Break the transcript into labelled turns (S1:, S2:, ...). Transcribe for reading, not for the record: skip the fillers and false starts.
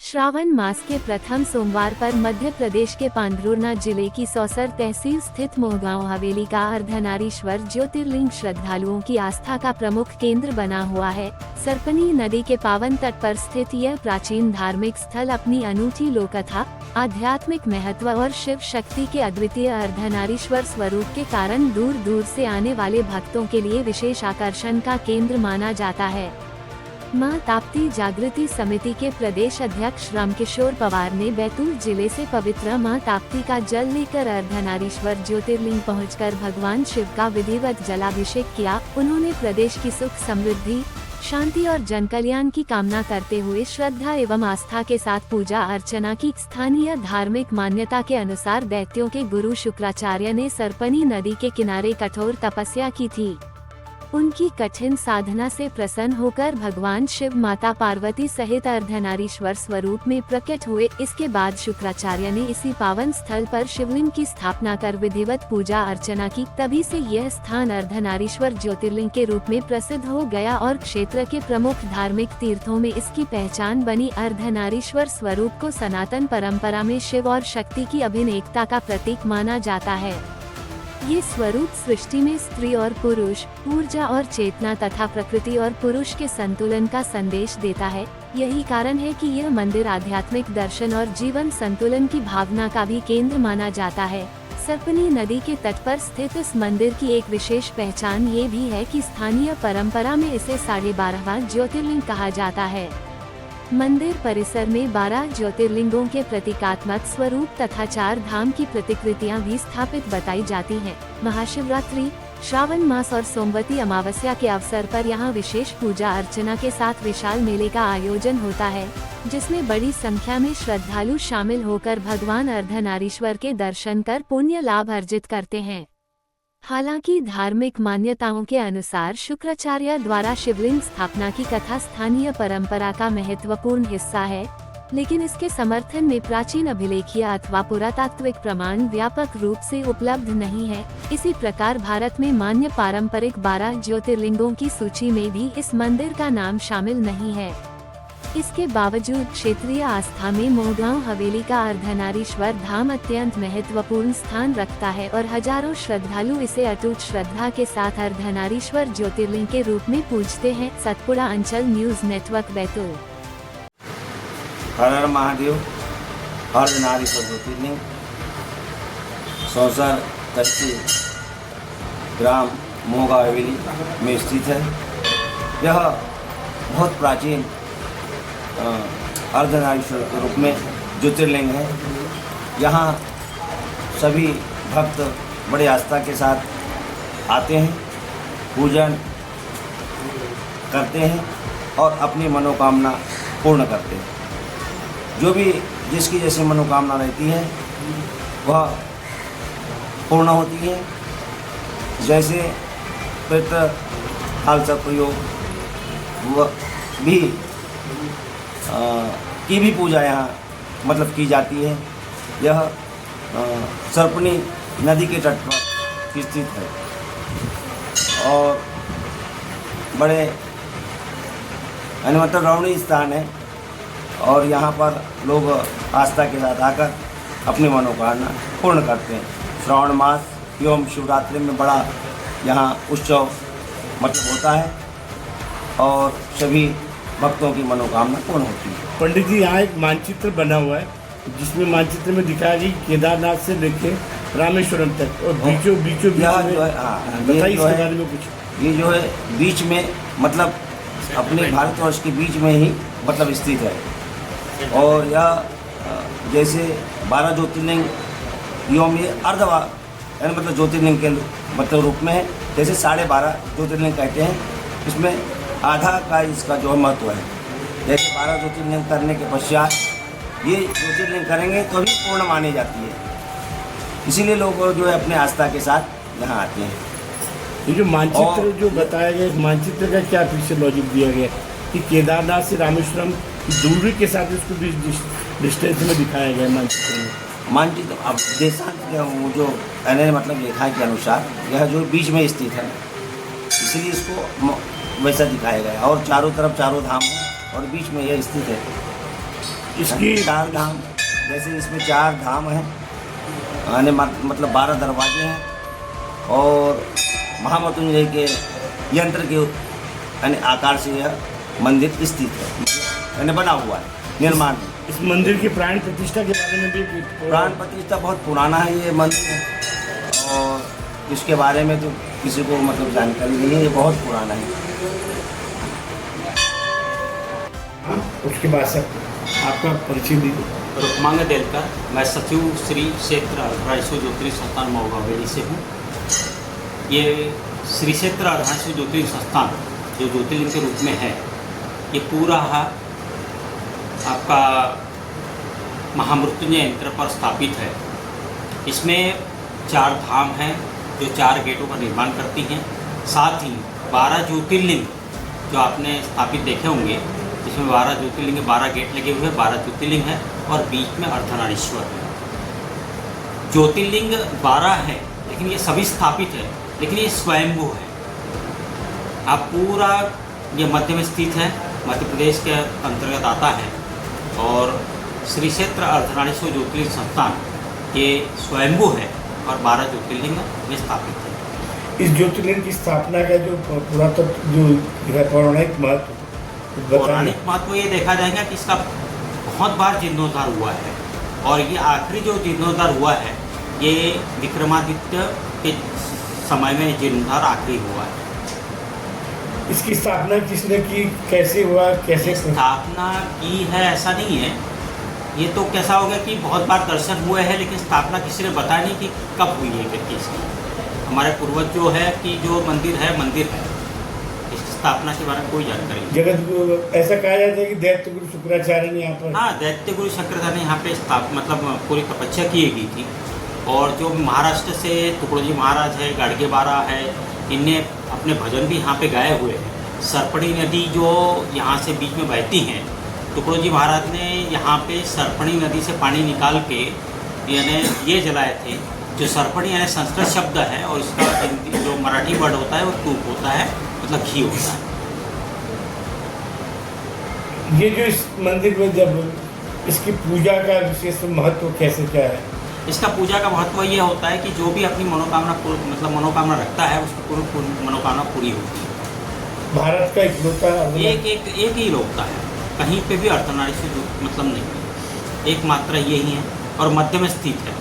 S1: श्रावण मास के प्रथम सोमवार पर मध्य प्रदेश के पांढुर्णा जिले की सौसर तहसील स्थित मोहगांव हवेली का अर्धनारीश्वर ज्योतिर्लिंग श्रद्धालुओं की आस्था का प्रमुख केंद्र बना हुआ है। सरपनी नदी के पावन तट पर स्थित यह प्राचीन धार्मिक स्थल अपनी अनूठी लोककथा, आध्यात्मिक महत्व और शिव शक्ति के अद्वितीय अर्धनारीश्वर स्वरूप के कारण दूर दूर से आने वाले भक्तों के लिए विशेष आकर्षण का केंद्र माना जाता है। मां ताप्ती जागृति समिति के प्रदेश अध्यक्ष रामकिशोर पवार ने बैतूल जिले से पवित्र मां ताप्ती का जल लेकर अर्धनारीश्वर ज्योतिर्लिंग पहुंचकर भगवान शिव का विधिवत जलाभिषेक किया। उन्होंने प्रदेश की सुख समृद्धि, शांति और जनकल्याण की कामना करते हुए श्रद्धा एवं आस्था के साथ पूजा अर्चना की। स्थानीय धार्मिक मान्यता के अनुसार दैत्यों के गुरु शुक्राचार्य ने सरपनी नदी के किनारे कठोर तपस्या की थी। उनकी कठिन साधना से प्रसन्न होकर भगवान शिव माता पार्वती सहित अर्धनारीश्वर स्वरूप में प्रकट हुए। इसके बाद शुक्राचार्य ने इसी पावन स्थल पर शिवलिंग की स्थापना कर विधिवत पूजा अर्चना की। तभी से यह स्थान अर्धनारीश्वर ज्योतिर्लिंग के रूप में प्रसिद्ध हो गया और क्षेत्र के प्रमुख धार्मिक तीर्थों में इसकी पहचान बनी। अर्धनारीश्वर स्वरूप को सनातन परंपरा में शिव और शक्ति की अभिन्न एकता का प्रतीक माना जाता है। ये स्वरूप सृष्टि में स्त्री और पुरुष, ऊर्जा और चेतना तथा प्रकृति और पुरुष के संतुलन का संदेश देता है। यही कारण है कि यह मंदिर आध्यात्मिक दर्शन और जीवन संतुलन की भावना का भी केंद्र माना जाता है। सरपनी नदी के तट पर स्थित इस मंदिर की एक विशेष पहचान ये भी है कि स्थानीय परंपरा में इसे 12.5वां ज्योतिर्लिंग कहा जाता है। मंदिर परिसर में 12 ज्योतिर्लिंगों के प्रतीकात्मक स्वरूप तथा 4 धाम की प्रतिकृतियां भी स्थापित बताई जाती हैं। महाशिवरात्रि, श्रावण मास और सोमवती अमावस्या के अवसर पर यहां विशेष पूजा अर्चना के साथ विशाल मेले का आयोजन होता है, जिसमें बड़ी संख्या में श्रद्धालु शामिल होकर भगवान अर्धनारीश्वर के दर्शन कर पुण्य लाभ अर्जित करते हैं। हालांकि धार्मिक मान्यताओं के अनुसार शुक्राचार्य द्वारा शिवलिंग स्थापना की कथा स्थानीय परंपरा का महत्वपूर्ण हिस्सा है, लेकिन इसके समर्थन में प्राचीन अभिलेखीय अथवा पुरातात्विक प्रमाण व्यापक रूप से उपलब्ध नहीं है। इसी प्रकार भारत में मान्य पारंपरिक 12 ज्योतिर्लिंगों की सूची में भी इस मंदिर का नाम शामिल नहीं है। इसके बावजूद क्षेत्रीय आस्था में मोहगांव हवेली का अर्धनारीश्वर धाम अत्यंत महत्वपूर्ण स्थान रखता है और हजारों श्रद्धालु इसे अटूट श्रद्धा के साथ अर्धनारीश्वर ज्योतिर्लिंग के रूप में पूजते हैं। सतपुड़ा अंचल न्यूज नेटवर्क बैतूल।
S2: हर हर महादेव। अर्धनारीश्वर ज्योतिर्लिंग सौसर तहसील ग्राम मोहगांव हवेली में स्थित है। यह बहुत प्राचीन अर्धनारीश्वर के रूप में ज्योतिर्लिंग है। यहाँ सभी भक्त बड़े आस्था के साथ आते हैं, पूजन करते हैं और अपनी मनोकामना पूर्ण करते हैं। जो भी जिसकी जैसी मनोकामना रहती है वह पूर्ण होती है। जैसे पितृ काल सर्पयोग वह भी की भी पूजा यहाँ मतलब की जाती है। यह सरपनी नदी के तट पर स्थित है और बड़े मतलब रमणीय स्थान है और यहाँ पर लोग आस्था के साथ आकर अपनी मनोकामना पूर्ण करते हैं। श्रावण मास एवं शिवरात्रि में बड़ा यहाँ उत्सव मतलब होता है और सभी भक्तों की मनोकामना पूर्ण होती है।
S3: पंडित जी, यहाँ एक मानचित्र बना हुआ है जिसमें मानचित्र में दिखाया गया केदारनाथ से लेके रामेश्वरम तक और बीचों बीच
S2: जो है
S3: बताइए इसके बारे में कुछ।
S2: ये जो है बीच में मतलब अपने भारतवर्ष के बीच में ही मतलब स्थित है और यह जैसे 12 ज्योतिर्लिंग एवं ये अर्धवा यानी मतलब ज्योतिर्लिंग के मतलब रूप में है। जैसे 12.5 ज्योतिर्लिंग कहते हैं, इसमें आधा का इसका जो महत्व है। जैसे 12 ज्योतिर्लिंग करने के पश्चात ये ज्योतिर्लिंग करेंगे तो भी पूर्ण मानी जाती है। इसीलिए लोग जो है अपने आस्था के साथ यहाँ आते हैं।
S3: ये जो मानचित्र जो बताया गया, मानचित्र का क्या पीछे लॉजिक दिया गया कि केदारनाथ से रामेश्वरम की दूरी के साथ इसको डिस्टेंस में दिखाया गया मानचित्र में।
S2: मानचित्र अब देशांत के जो मतलब लेखा के अनुसार यह जो बीच में स्थित है, इसलिए इसको वैसा दिखाया गया और चारों तरफ चारों धाम है और बीच में यह स्थित है।
S3: इसकी
S2: चार धाम, जैसे इसमें 4 धाम हैं, मतलब 12 दरवाजे हैं और महामृत्युंजय के यंत्र के आकार से यह मंदिर स्थित है, बना हुआ है निर्माण।
S3: इस मंदिर की प्राण प्रतिष्ठा के बारे में भी
S2: प्राण प्रतिष्ठा बहुत पुराना है ये मंदिर, और इसके बारे में तो किसी को मतलब जानकारी नहीं है, ये बहुत पुराना है।
S3: उसके बाद सर आपका परिचय दीजिए।
S4: रुक्मांग देलकर, मैं सचिव श्री क्षेत्र अर्धनारीश्वर ज्योतिर्लिंग संस्थान मऊ हवेली से हूँ। ये श्री क्षेत्र अर्धनारीश्वर ज्योतिर्लिंग संस्थान जो ज्योतिर्लिंग के रूप में है, ये पूरा आपका महामृत्युंजय यंत्र पर स्थापित है। इसमें 4 धाम हैं जो 4 गेटों का निर्माण करती हैं। साथ ही 12 ज्योतिर्लिंग जो आपने स्थापित देखे होंगे, इसमें 12 ज्योतिर्लिंग, 12 गेट लगे हुए हैं, 12 ज्योतिर्लिंग है और बीच में अर्धनारीश्वर है। ज्योतिर्लिंग 12 है, लेकिन ये सभी स्थापित है, लेकिन ये स्वयंभू है। अब पूरा ये मध्य में स्थित है, मध्य प्रदेश के अंतर्गत आता है, और श्री क्षेत्र अर्धनारीश्वर ज्योतिर्लिंग संस्थान ये स्वयंभू है और 12 ज्योतिर्लिंग में स्थापित है।
S3: इस ज्योतिर्लिंग की स्थापना का जो पुरातत्व जो है पौराणिक महत्व,
S4: पौराणिक महत्व ये देखा जाएगा कि इसका बहुत बार जीर्णोद्धार हुआ है, और ये आखिरी जो जीर्णोद्धार हुआ है ये विक्रमादित्य के समय में जीर्णोद्धार आखिरी हुआ है।
S3: इसकी स्थापना किसने की, कैसे हुआ, कैसे
S4: स्थापना की है ऐसा नहीं है, ये तो कैसा हो गया कि बहुत बार दर्शन हुए हैं, लेकिन स्थापना किसी ने बताया नहीं कि कब हुई है करके इसकी। हमारे पूर्वज जो है कि जो मंदिर है इसकी स्थापना के बारे में कोई जानकारी नहीं।
S3: जगत गुरु ऐसा कहा जाता है कि दैत्य गुरु शुक्राचार्य ने यहाँ पर,
S4: हाँ, दैत्य गुरु शुक्राचार्य ने यहाँ पे मतलब पूरी तपस्या की गई थी, और जो महाराष्ट्र से टुकड़ोजी महाराज है, गाड़गे बारा है, इनने अपने भजन भी यहाँ पे गाए हुए हैं। सरपणी नदी जो यहाँ से बीच में बहती हैं, टुकड़ोजी महाराज ने यहाँ पे सरपणी नदी से पानी निकाल के यानी ये जलाए थे। जो सरपणी यानी संस्कृत शब्द है, और इसका जो मराठी वर्ड होता है वो तूप होता है, मतलब घी होता है।
S3: ये जो इस मंदिर में जब इसकी पूजा का विशेष महत्व कैसे क्या है?
S4: इसका पूजा का महत्व ये होता है कि जो भी अपनी मनोकामना रखता है, उसकी पूरी मनोकामना पूरी होती है।
S3: भारत का इकलौता
S4: एक ही लोकता है, कहीं पे भी अर्धनारीश्वर नहीं है, एकमात्र यही है, और मध्य में स्थित है।